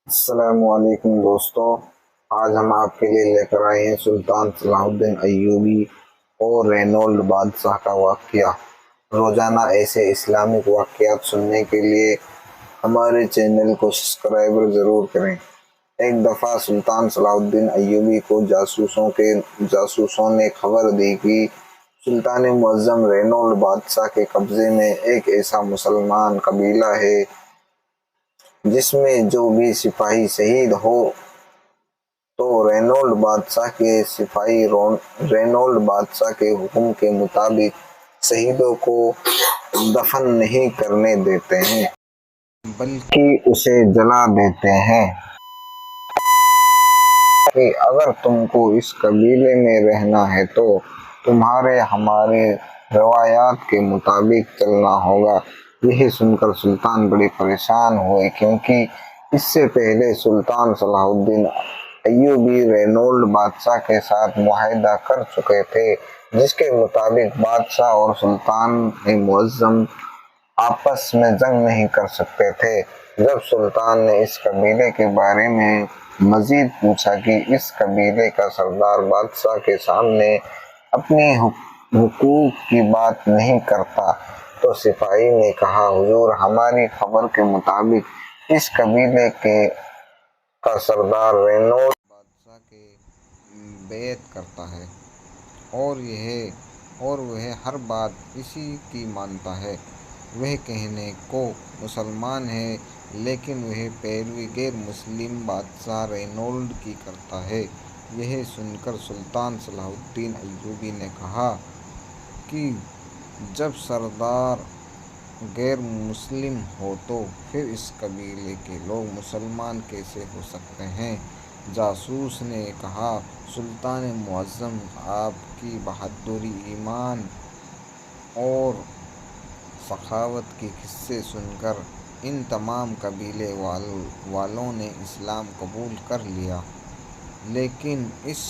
السلام علیکم دوستو، آج ہم آپ کے لیے لے کر آئے ہیں سلطان صلاح الدین ایوبی اور رینولڈ بادشاہ کا واقعہ۔ روزانہ ایسے اسلامک واقعات سننے کے لیے ہمارے چینل کو سبسکرائب ضرور کریں۔ ایک دفعہ سلطان صلاح الدین ایوبی کو جاسوسوں نے خبر دی کہ سلطان معظم رینولڈ بادشاہ کے قبضے میں ایک ایسا مسلمان قبیلہ ہے جس میں جو بھی سپاہی شہید ہو تو رینولڈ بادشاہ کے حکم کے مطابق شہیدوں کو دفن نہیں کرنے دیتے ہیں بلکہ اسے جلا دیتے ہیں کہ اگر تم کو اس قبیلے میں رہنا ہے تو تمہارے ہمارے روایات کے مطابق چلنا ہوگا۔ یہ سن کر سلطان بڑے پریشان ہوئے، کیونکہ اس سے پہلے سلطان صلاح الدین ایوبی رینولڈ بادشاہ کے ساتھ معاہدہ کر چکے تھے، جس کے مطابق بادشاہ اور سلطان معظم آپس میں جنگ نہیں کر سکتے تھے۔ جب سلطان نے اس قبیلے کے بارے میں مزید پوچھا کہ اس قبیلے کا سردار بادشاہ کے سامنے اپنی حقوق کی بات نہیں کرتا، تو سپاہی نے کہا، حضور، ہماری خبر کے مطابق اس قبیلے کا سردار رینولڈ بادشاہ کے بیعت کرتا ہے اور وہ ہر بات اسی کی مانتا ہے۔ وہ کہنے کو مسلمان ہے، لیکن وہ پیروی غیر مسلم بادشاہ رینولڈ کی کرتا ہے۔ یہ سن کر سلطان صلاح الدین ایوبی نے کہا کہ جب سردار غیر مسلم ہو تو پھر اس قبیلے کے لوگ مسلمان کیسے ہو سکتے ہیں؟ جاسوس نے کہا، سلطان معظم، آپ کی بہادری، ایمان اور سخاوت کے قصے سن کر ان تمام قبیلے والوں نے اسلام قبول کر لیا، لیکن اس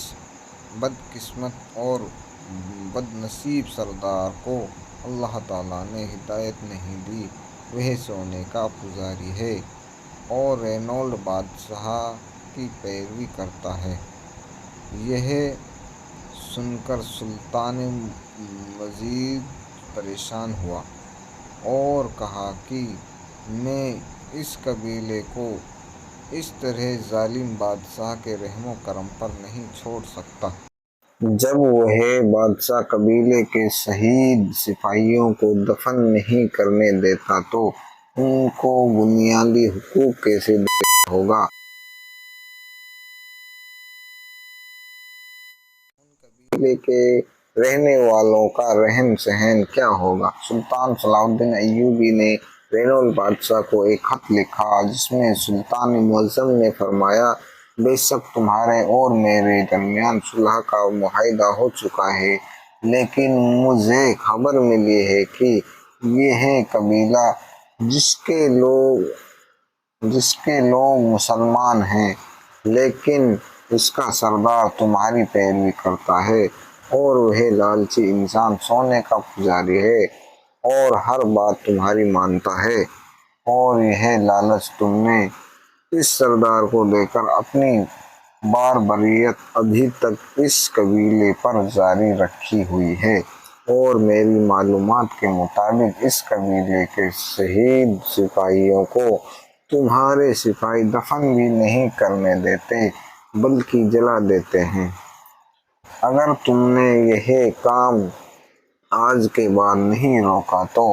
بدقسمت اور بدنصیب سردار کو اللہ تعالیٰ نے ہدایت نہیں دی۔ وہ سونے کا پجاری ہے اور رینولڈ بادشاہ کی پیروی کرتا ہے۔ یہ سن کر سلطان مزید پریشان ہوا اور کہا کہ میں اس قبیلے کو اس طرح ظالم بادشاہ کے رحم و کرم پر نہیں چھوڑ سکتا۔ جب وہ بادشاہ قبیلے کے شہید سپاہیوں کو دفن نہیں کرنے دیتا تو ان کو بنیادی حقوق کیسے دیتا ہوگا؟ قبیلے کے رہنے والوں کا رہن سہن کیا ہوگا؟ سلطان صلاح الدین ایوبی نے رینولڈ بادشاہ کو ایک خط لکھا، جس میں سلطان معظم نے فرمایا، بے شک تمہارے اور میرے درمیان صلح کا معاہدہ ہو چکا ہے، لیکن مجھے خبر ملی ہے کہ یہ قبیلہ جس کے لوگ مسلمان ہیں، لیکن اس کا سردار تمہاری پیروی کرتا ہے اور وہ لالچی انسان، سونے کا پجاری ہے اور ہر بات تمہاری مانتا ہے، اور یہ لالچ تم نے اس سردار کو دے کر اپنی باربریت ابھی تک اس قبیلے پر جاری رکھی ہوئی ہے، اور میری معلومات کے مطابق اس قبیلے کے شہید سپاہیوں کو تمہارے سپاہی دفن بھی نہیں کرنے دیتے بلکہ جلا دیتے ہیں۔ اگر تم نے یہ کام آج کے بعد نہیں روکا تو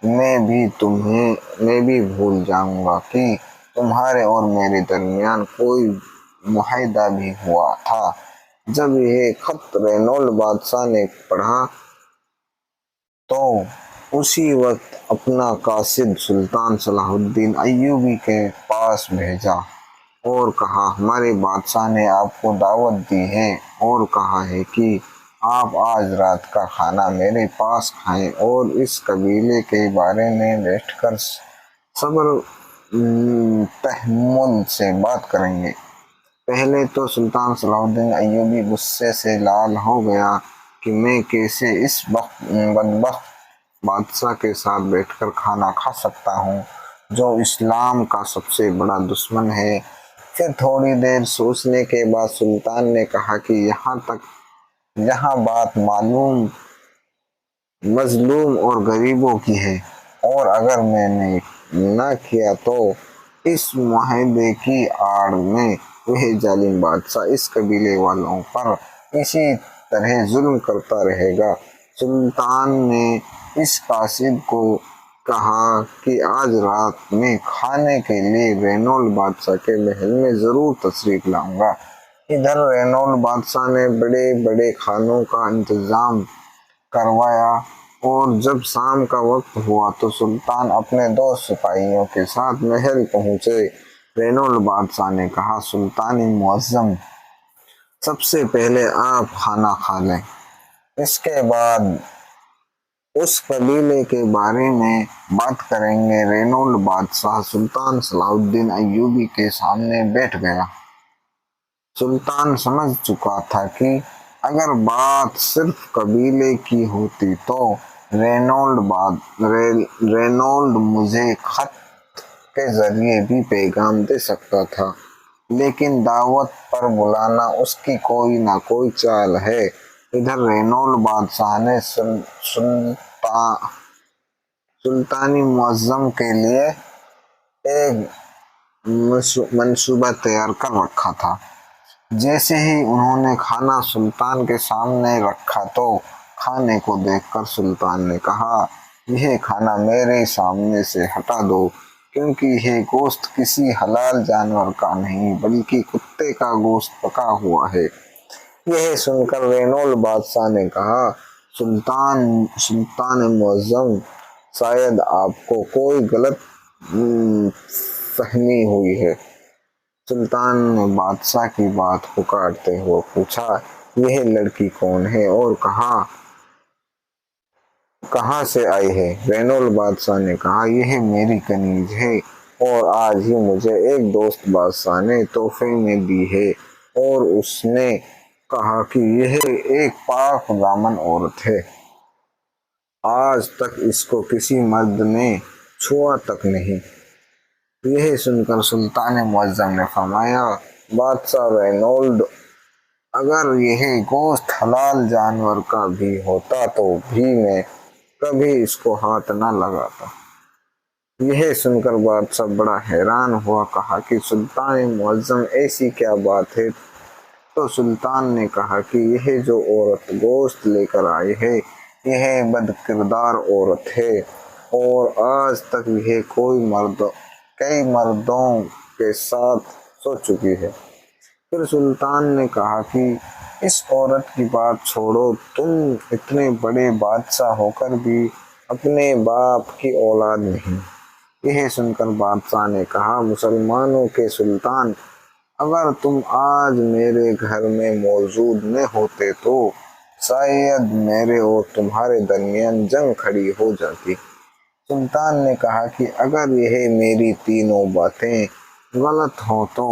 میں بھی بھول جاؤں گا کہ تمہارے اور میرے درمیان کوئی معاہدہ بھی ہوا تھا۔ جب یہ خط رینولڈ بادشاہ نے پڑھا تو اسی وقت اپنا قاصد سلطان صلاح الدین ایوبی کے پاس بھیجا اور کہا، ہمارے بادشاہ نے آپ کو دعوت دی ہے اور کہا ہے کہ آپ آج رات کا کھانا میرے پاس کھائیں اور اس قبیلے کے بارے میں بیٹھ کر صبر تحمل سے بات کریں گے۔ پہلے تو سلطان صلاح الدین ایوبی غصے سے لال ہو گیا کہ میں کیسے اس بدبخت بادشاہ کے ساتھ بیٹھ کر کھانا کھا سکتا ہوں جو اسلام کا سب سے بڑا دشمن ہے پھر تھوڑی دیر سوچنے کے بعد سلطان نے کہا کہ یہاں بات مظلوم اور غریبوں کی ہے، اور اگر میں نے نہ کیا تو اس معاہدے کی آڑ میں وہ ظالم بادشاہ اس قبیلے والوں پر اسی طرح ظلم کرتا رہے گا۔ سلطان نے اس قاصد کو کہا کہ آج رات میں کھانے کے لیے رینولڈ بادشاہ کے محل میں ضرور تشریف لاؤں گا۔ ادھر رینولڈ بادشاہ نے بڑے بڑے کھانوں کا انتظام کروایا، اور جب شام کا وقت ہوا تو سلطان اپنے 2 سپاہیوں کے ساتھ محل پہنچے۔ رینولڈ بادشاہ نے کہا، سلطان معظم، سب سے پہلے آپ کھانا کھا لیں، اس کے بعد اس قبیلے کے بارے میں بات کریں گے۔ رینولڈ بادشاہ سلطان صلاح الدین ایوبی کے سامنے بیٹھ گیا۔ سلطان سمجھ چکا تھا کہ اگر بات صرف قبیلے کی ہوتی تو رینولڈ مجھے خط کے ذریعے بھی پیغام دے سکتا تھا، لیکن دعوت پر بلانا اس کی کوئی نہ کوئی چال ہے۔ ادھر رینولڈ بادشاہ نے سلطان معظم کے لیے ایک منصوبہ تیار کر رکھا تھا۔ جیسے ہی انہوں نے کھانا سلطان کے سامنے رکھا تو کھانے کو دیکھ کر سلطان نے کہا، یہ کھانا میرے سامنے سے ہٹا دو، کیونکہ یہ گوشت کسی حلال جانور کا نہیں بلکہ کتے کا گوشت پکا ہوا ہے۔ یہ سن کر رینولڈ بادشاہ نے کہا، سلطان معظم، شاید آپ کو کوئی غلط فہمی ہوئی ہے۔ سلطان نے بادشاہ کی بات کو کاٹتے ہوئے پوچھا، یہ لڑکی کون ہے اور کہاں سے آئی ہے؟ رینولڈ بادشاہ نے کہا، یہ میری کنیز ہے، اور آج ہی مجھے ایک دوست بادشاہ نے تحفے میں دی ہے، اور اس نے کہا کہ یہ ایک پاک دامن عورت ہے، آج تک اس کو کسی مرد نے چھوا تک نہیں۔ یہ سن کر سلطان معظم نے فرمایا، بادشاہ رینولڈ، اگر یہ گوشت حلال جانور کا بھی ہوتا تو بھی میں کبھی اس کو ہاتھ نہ لگاتا۔ یہ سن کر بادشاہ بڑا حیران ہوا، کہا کہ سلطان معظم، ایسی کیا بات ہے؟ تو سلطان نے کہا کہ یہ جو عورت گوشت لے کر آئی ہے، یہ بد کردار عورت ہے، اور آج تک یہ کئی مردوں کے ساتھ سو چکی ہے۔ پھر سلطان نے کہا کہ اس عورت کی بات چھوڑو، تم اتنے بڑے بادشاہ ہو کر بھی اپنے باپ کی اولاد نہیں۔ یہ سن کر بادشاہ نے کہا، مسلمانوں کے سلطان، اگر تم آج میرے گھر میں موجود نہ ہوتے تو شاید میرے اور تمہارے درمیان جنگ کھڑی ہو جاتی۔ سلطان نے کہا کہ اگر یہ میری تینوں باتیں غلط ہوں تو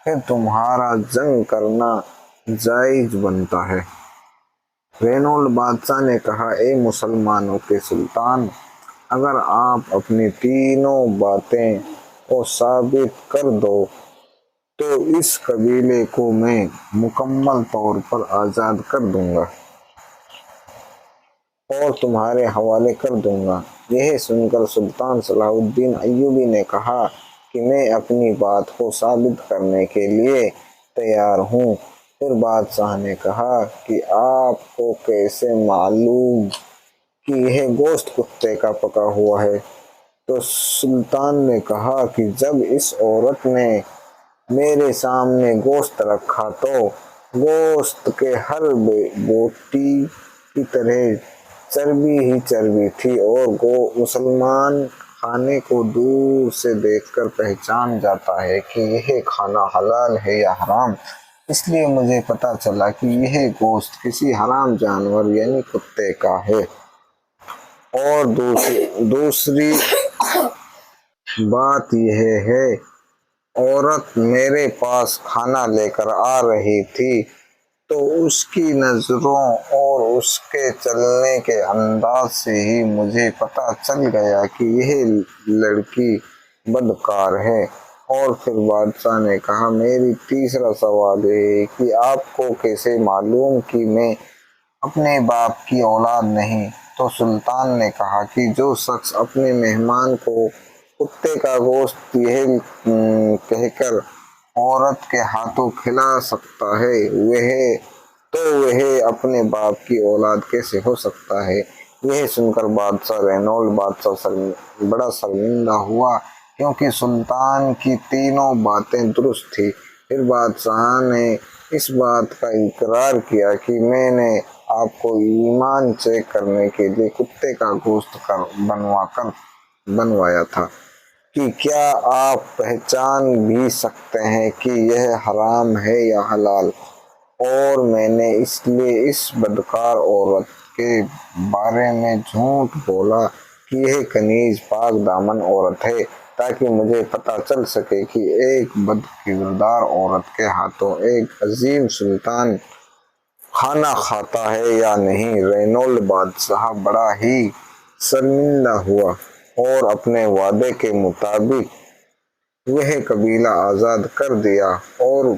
پھر تمہارا جنگ کرنا جائز بنتا ہے۔ رینولڈ بادشاہ نے کہا، اے مسلمانوں کے سلطان، اگر آپ اپنی تینوں باتیں کو ثابت کر دو تو اس قبیلے کو میں مکمل طور پر آزاد کر دوں گا اور تمہارے حوالے کر دوں گا۔ یہ سن کر سلطان صلاح الدین ایوبی نے کہا کہ میں اپنی بات کو ثابت کرنے کے لیے تیار ہوں۔ پھر بادشاہ نے کہا کہ آپ کو کیسے معلوم کہ یہ گوشت کتے کا پکا ہوا ہے؟ تو سلطان نے کہا کہ جب اس عورت نے میرے سامنے گوشت رکھا تو گوشت کے ہر بوٹی کی طرح چربی ہی چربی تھی، اور مسلمان کھانے کو دور سے دیکھ کر پہچان جاتا ہے کہ یہ کھانا حلال ہے یا حرام۔ اس لیے مجھے پتہ چلا کہ یہ گوشت کسی حرام جانور یعنی کتے کا ہے۔ اور دوسری بات یہ ہے، عورت میرے پاس کھانا لے کر آ رہی تھی تو اس کی نظروں اور اس کے چلنے کے انداز سے ہی مجھے پتہ چل گیا کہ یہ لڑکی بدکار ہے، اور پھر بادشاہ نے کہا میری تیسرا سوال یہ ہے کہ آپ کو کیسے معلوم کہ میں اپنے باپ کی اولاد نہیں؟ تو سلطان نے کہا کہ جو شخص اپنے مہمان کو کتے کا گوشت یہ کہہ کر عورت کے ہاتھوں کھلا سکتا ہے وہ اپنے باپ کی اولاد کیسے ہو سکتا ہے؟ یہ سن کر بادشاہ رینولڈ بڑا شرمندہ ہوا، کیونکہ سلطان کی تینوں باتیں درست تھیں۔ پھر بادشاہ نے اس بات کا اقرار کیا کہ میں نے آپ کو ایمان چیک کرنے کے لیے کتے کا گوشت بنوایا تھا کہ کیا آپ پہچان بھی سکتے ہیں کہ یہ حرام ہے یا حلال؟ اور میں نے اس لیے اس بدکار عورت کے بارے میں جھوٹ بولا کہ یہ کنیز پاک دامن عورت ہے، تاکہ مجھے پتہ چل سکے کہ ایک بد کردار عورت کے ہاتھوں ایک عظیم سلطان کھانا کھاتا ہے یا نہیں۔ رینولڈ بادشاہ بڑا ہی شرمندہ ہوا اور اپنے وعدے کے مطابق وہ قبیلہ آزاد کر دیا، اور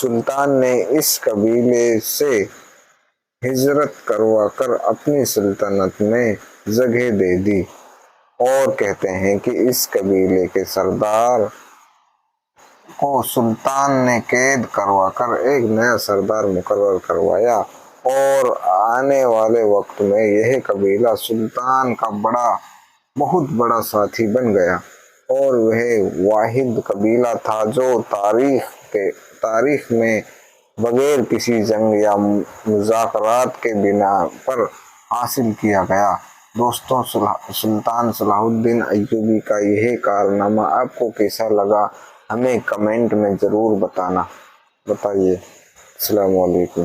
سلطان نے اس قبیلے سے ہجرت کروا کر اپنی سلطنت میں جگہ دے دی، اور کہتے ہیں کہ اس قبیلے کے سردار کو سلطان نے قید کروا کر ایک نیا سردار مقرر کروایا، اور آنے والے وقت میں یہ قبیلہ سلطان کا بہت بڑا ساتھی بن گیا، اور وہ واحد قبیلہ تھا جو تاریخ میں بغیر کسی جنگ یا مذاکرات کے بنا پر حاصل کیا گیا۔ دوستوں، سلطان صلاح الدین ایوبی کا یہ کارنامہ آپ کو کیسا لگا ہمیں کمنٹ میں ضرور بتائیے۔ السلام علیکم۔